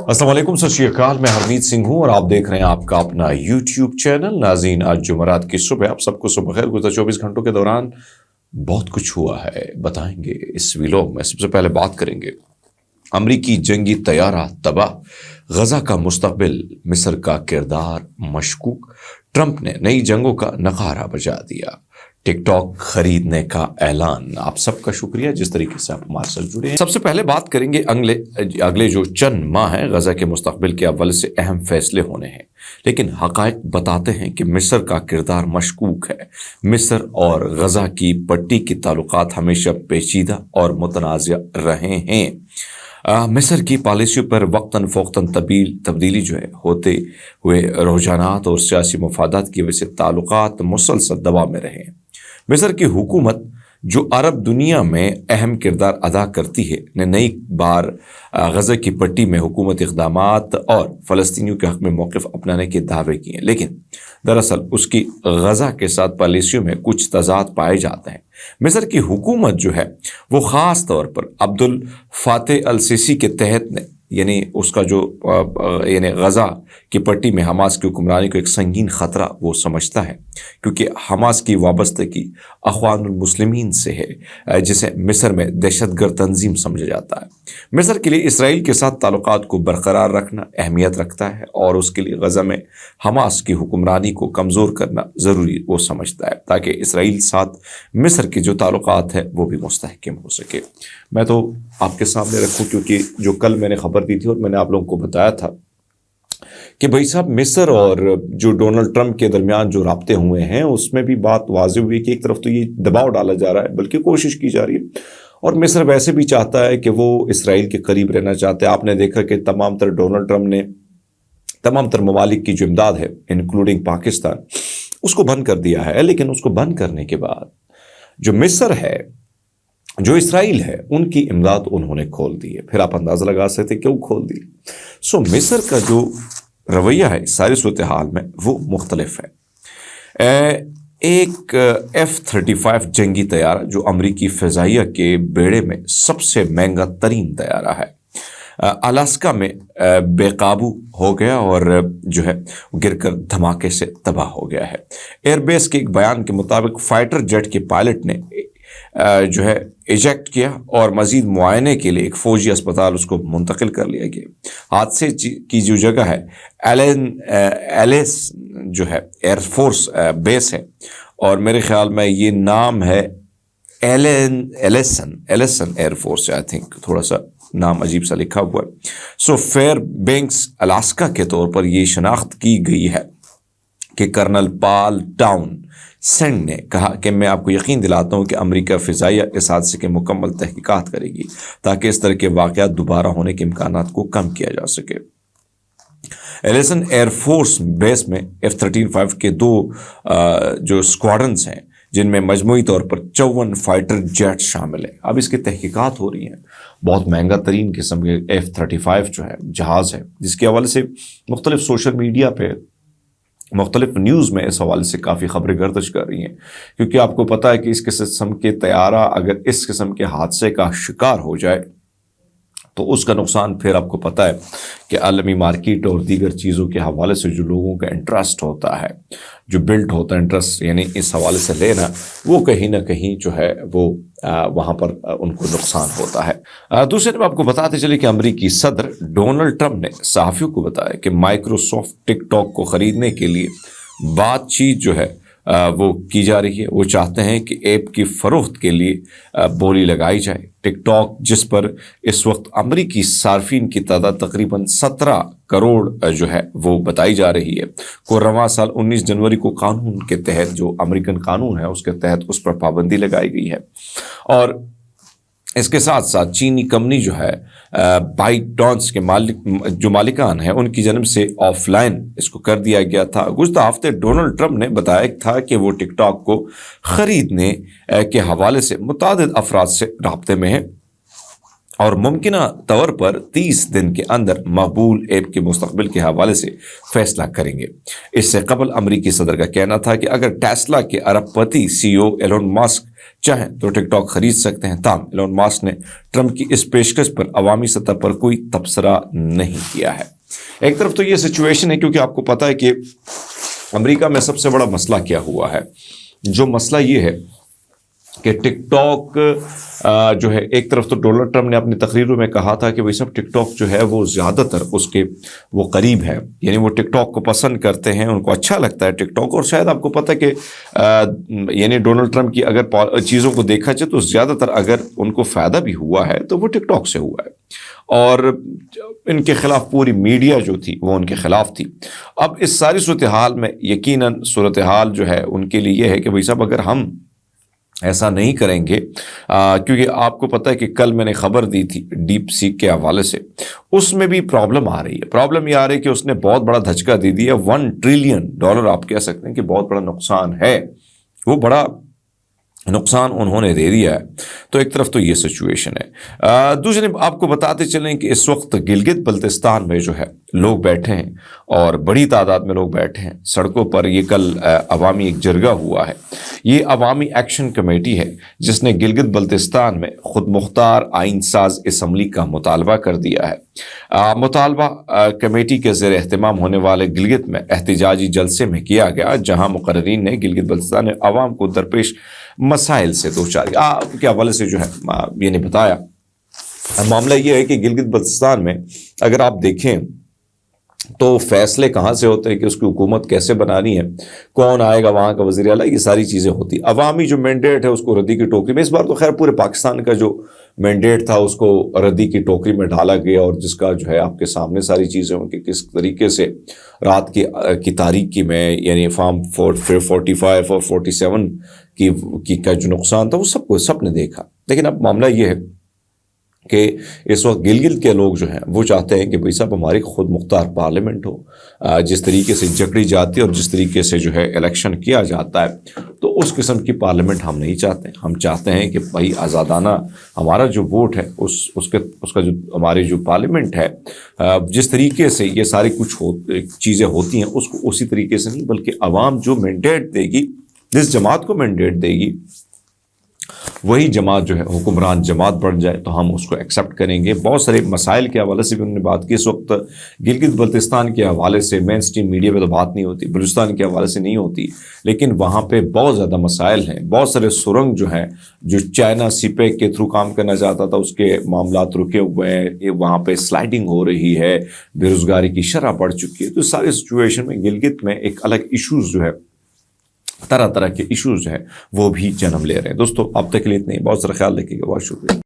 अस्सलाम वालेकुम, सत श्री अकाल। मैं हरमीत सिंह हूँ और आप देख रहे हैं आपका अपना यूट्यूब चैनल। नाज़रीन, आज जुमेरात की सुबह, आप सबको सुबह खैर। गुज़श्ता 24 घंटों के दौरान बहुत कुछ हुआ है, बताएंगे इस व्लॉग में। सबसे पहले बात करेंगे अमरीकी जंगी तैयारा तबाह, गजा का मुस्तकबिल, मिस्र का किरदार मशकूक, ट्रंप ने नई जंगों का नकारा बजा दिया, टिकटॉक खरीदने का ऐलान। आप सबका शुक्रिया जिस तरीके से आप हमारे साथ जुड़े हैं। सबसे पहले बात करेंगे अगले जो चंद माह हैं, गजा के मुस्तकबिल के अव्वल से अहम फैसले होने हैं, लेकिन हकायक बताते हैं कि मिस्र का किरदार मशकूक है। मिस्र और गजा की पट्टी के ताल्लुकात हमेशा पेचीदा और मुतनाज़ रहे हैं। मिस्र की पॉलिसियों पर वक्तन फ़ौक़तन तब्दीली जो है होते हुए रुझानात और सियासी मफादात की वजह से ताल्लुकात मुसलसल दबाव में रहे हैं। मिस्र की हुकूमत, जो अरब दुनिया में अहम किरदार अदा करती है, ने नई बार गज़ा की पट्टी में हुकूमत इक़दामात और फ़लस्तीनियों के हक़ में मौक़िफ़ अपनाने के दावे किए, लेकिन दरअसल उसकी गज़ा के साथ पॉलिसियों में कुछ तज़ाद पाए जाते हैं। मिस्र की हुकूमत जो है वो ख़ास तौर पर अब्दुल फ़ातह अल सीसी के तहत ने, यानी उसका जो यानी गज़ा की पट्टी में हमास की हुक्मरानी को एक संगीन ख़तरा वो समझता है, क्योंकि हमास की वाबस्तगी अख़वानुल मुस्लिमीन से है, जिसे मिस्र में दहशतगर्द तंजीम समझा जाता है। मिस्र के लिए इसराइल के साथ ताल्लुकात को बरकरार रखना अहमियत रखता है और उसके लिए गज़ा में हमास की हुक्मरानी को कमज़ोर करना ज़रूरी वो समझता है, ताकि इसराइल साथ मिस्र के जो ताल्लुकात है वो भी मुस्तहकम हो सके। मैं तो आपके सामने रखूँ, क्योंकि जो कल मैंने खबर दी थी और मैंने आप लोगों को बताया था कि भाई साहब, मिस्र और जो डोनाल्ड ट्रंप के दरमियान जो राब्ते हुए हैं, उसमें भी बात वाज़िब हुई कि एक तरफ तो ये दबाव डाला जा रहा है, बल्कि कोशिश की जा रही है, और मिस्र वैसे भी चाहता है कि वो इसराइल के करीब रहना चाहते हैं। आपने देखा कि तमाम तर डोनाल्ड ट्रंप ने तमाम तर ममालिक की जो इमदाद है, इंक्लूडिंग पाकिस्तान, उसको बंद कर दिया है। लेकिन उसको बंद करने के बाद जो मिस्र है, जो इसराइल है, उनकी इमदाद उन्होंने खोल दी है। फिर आप अंदाज़ा लगा सकते क्यों खोल दी। मिस्र का जो रवैया है इस सारी सूरत हाल में वो मुख्तलिफ है। एक F-35 जंगी तैयारा, जो अमरीकी फ़िज़ाइया के बेड़े में सबसे महंगा तरीन तैयारा है, अलास्का में बेकाबू हो गया और जो है गिरकर धमाके से तबाह हो गया है। एयरबेस के एक बयान के मुताबिक फाइटर जेट के पायलट ने जो है इजेक्ट किया और मज़ीद मुआयने के लिए एक फ़ौजी अस्पताल उसको मुंतकिल कर लिया गया। हादसे की जो जगह है एलेस जो है एयरफोर्स बेस है, और मेरे ख़्याल में ये नाम है एलेसन एयरफोर्स, आई थिंक, थोड़ा सा नाम अजीब सा लिखा हुआ है। फेयरबैंक्स अलास्का के तौर पर ये शनाख्त की गई है कि कर्नल पॉल टाउन सेंड ने कहा कि मैं आपको यकीन दिलाता हूँ कि अमेरिका फ़िज़ाइया इस हादसे के मुकम्मल तहकीकात करेगी, ताकि इस तरह के वाक़यात दोबारा होने के इम्कानात को कम किया जा सके। एलेसन एयरफोर्स बेस में F-35 के दो जो स्क्वाड्रन्स हैं, जिनमें मजमूई तौर पर 54 फाइटर जेट शामिल है। अब इसकी तहकीकात हो रही हैं। बहुत महंगा तरीन किस्म के F-35 जो है जहाज़ है, जिसके हवाले से मुख्तलिफ सोशल मीडिया पे, मुख्तलिफ न्यूज़ में इस हवाले से काफ़ी खबरें गर्दिश कर रही हैं, क्योंकि आपको पता है कि इस किस्म के तैयारा अगर इस किस्म के हादसे का शिकार हो जाए तो उसका नुकसान फिर आपको पता है कि आलमी मार्केट और दीगर चीज़ों के हवाले से जो लोगों का इंटरेस्ट होता है, जो बिल्ट होता है इंटरेस्ट, यानी इस हवाले से लेना, वो कहीं ना कहीं जो है वो वहाँ पर उनको नुकसान होता है। दूसरे तरफ आपको बताते चले कि अमेरिकी सदर डोनाल्ड ट्रंप ने सहाफ़ियों को बताया कि माइक्रोसॉफ्ट टिकटॉक को ख़रीदने के लिए बातचीत जो है वो की जा रही है। वो चाहते हैं कि ऐप की फ़रोख्त के लिए बोली लगाई जाए। टिकटॉक, जिस पर इस वक्त अमरीकी सार्फिन की तादाद तकरीबन 17 करोड़ जो है वो बताई जा रही है, को रवां साल 19 जनवरी को कानून के तहत, जो अमेरिकन कानून है उसके तहत उस पर पाबंदी लगाई गई है। और इसके साथ साथ चीनी कंपनी जो है बाइटडॉन्स के मालिकान हैं, उनकी जन्म से ऑफलाइन इसको कर दिया गया था। गुज़श्ता हफ्ते डोनाल्ड ट्रंप ने बताया था कि वो टिकटॉक को ख़रीदने के हवाले से मुतादिद अफराद से राब्ते में है اور ممکنہ طور پر 30 دن کے اندر مقبول ایپ کے مستقبل کے حوالے سے فیصلہ کریں گے۔ اس سے قبل امریکی صدر کا کہنا تھا کہ اگر ٹیسلا کے ارب پتی سی او ایلون ماسک چاہیں تو ٹک ٹاک خرید سکتے ہیں، تاہم ایلون ماسک نے ٹرمپ کی اس پیشکش پر عوامی سطح پر کوئی تبصرہ نہیں کیا ہے۔ ایک طرف تو یہ سچویشن ہے کیونکہ آپ کو پتہ ہے کہ امریکہ میں سب سے بڑا مسئلہ کیا ہوا ہے، جو مسئلہ یہ ہے کہ ٹک ٹاک جو ہے، ایک طرف تو ڈونلڈ ٹرمپ نے اپنی تقریروں میں کہا تھا کہ بھائی سب ٹک ٹاک جو ہے وہ زیادہ تر اس کے وہ قریب ہے، یعنی وہ ٹک ٹاک کو پسند کرتے ہیں، ان کو اچھا لگتا ہے ٹک ٹاک۔ اور شاید آپ کو پتہ ہے کہ یعنی ڈونلڈ ٹرمپ کی اگر چیزوں کو دیکھا جائے تو زیادہ تر اگر ان کو فائدہ بھی ہوا ہے تو وہ ٹک ٹاک سے ہوا ہے، اور ان کے خلاف پوری میڈیا جو تھی وہ ان کے خلاف تھی۔ اب اس ساری صورتحال میں یقیناً صورتحال جو ہے ان کے لیے یہ ہے کہ بھائی صاحب اگر ہم ایسا نہیں کریں گے، کیونکہ آپ کو پتہ ہے کہ کل میں نے خبر دی تھی ڈیپ سیک کے حوالے سے، اس میں بھی پرابلم آ رہی ہے۔ پرابلم یہ آ رہی ہے کہ اس نے بہت بڑا دھچکا دے دیا، $1 ٹریلین آپ کہہ سکتے ہیں کہ بہت بڑا نقصان ہے، وہ بڑا نقصان انہوں نے دے دیا ہے۔ تو ایک طرف تو یہ سچویشن ہے، دوسری آپ کو بتاتے چلیں کہ اس وقت گلگت بلتستان میں جو ہے لوگ بیٹھے ہیں، اور بڑی تعداد میں لوگ بیٹھے ہیں سڑکوں پر۔ یہ کل عوامی ایک جرگہ ہوا ہے، یہ عوامی ایکشن کمیٹی ہے جس نے گلگت بلتستان میں خود مختار آئین ساز اسمبلی کا مطالبہ کر دیا ہے۔ مطالبہ کمیٹی کے زیر اہتمام ہونے والے گلگت میں احتجاجی جلسے میں کیا گیا، جہاں مقررین نے گلگت بلتستان میں عوام کو درپیش مسائل سے دوچاری کے حوالے سے جو ہے یہ نے بتایا۔ معاملہ یہ ہے کہ گلگت بلتستان میں اگر آپ دیکھیں تو فیصلے کہاں سے ہوتے ہیں کہ اس کی حکومت کیسے بنانی ہے، کون آئے گا وہاں کا وزیر اعلیٰ، یہ ساری چیزیں ہوتی۔ عوامی جو مینڈیٹ ہے اس کو ردی کی ٹوکری میں، اس بار تو خیر پورے پاکستان کا جو مینڈیٹ تھا اس کو ردی کی ٹوکری میں ڈالا گیا، اور جس کا جو ہے آپ کے سامنے ساری چیزیں ہوں کہ کس طریقے سے رات کی تاریکی میں، یعنی فارم 45 اور 47 کی کا جو نقصان تھا وہ سب نے دیکھا۔ لیکن اب معاملہ یہ ہے کہ اس وقت گلگت کے لوگ جو ہیں وہ چاہتے ہیں کہ بھائی صاحب ہماری خود مختار پارلیمنٹ ہو، جس طریقے سے جکڑی جاتی ہے اور جس طریقے سے جو ہے الیکشن کیا جاتا ہے، تو اس قسم کی پارلیمنٹ ہم نہیں چاہتے۔ ہم چاہتے ہیں کہ بھائی آزادانہ ہمارا جو ووٹ ہے اس کا جو ہماری جو پارلیمنٹ ہے، جس طریقے سے یہ ساری کچھ چیزیں ہوتی ہیں اس کو اسی طریقے سے نہیں، بلکہ عوام جو مینڈیٹ دے گی، جس جماعت کو مینڈیٹ دے گی، وہی جماعت جو ہے حکمران جماعت بن جائے تو ہم اس کو ایکسیپٹ کریں گے۔ بہت سارے مسائل کے حوالے سے بھی انہوں نے بات کی۔ اس وقت گلگت بلتستان کے حوالے سے مین اسٹریم میڈیا پہ تو بات نہیں ہوتی، بلوچستان کے حوالے سے نہیں ہوتی، لیکن وہاں پہ بہت زیادہ مسائل ہیں۔ بہت سارے سرنگ جو ہیں، جو چائنا سی پیک کے تھرو کام کرنا چاہتا تھا، اس کے معاملات رکے ہوئے ہیں، وہاں پہ سلائڈنگ ہو رہی ہے، بے روزگاری کی شرح بڑھ چکی ہے۔ تو ساری سچویشن میں گلگت میں ایک الگ ایشوز جو ہے، طرح طرح کے ایشوز جو ہیں وہ بھی جنم لے رہے ہیں۔ دوستو اب تک کے لیے اتنے ہی، بہت سارا خیال رکھیے گا، بہت شکریہ۔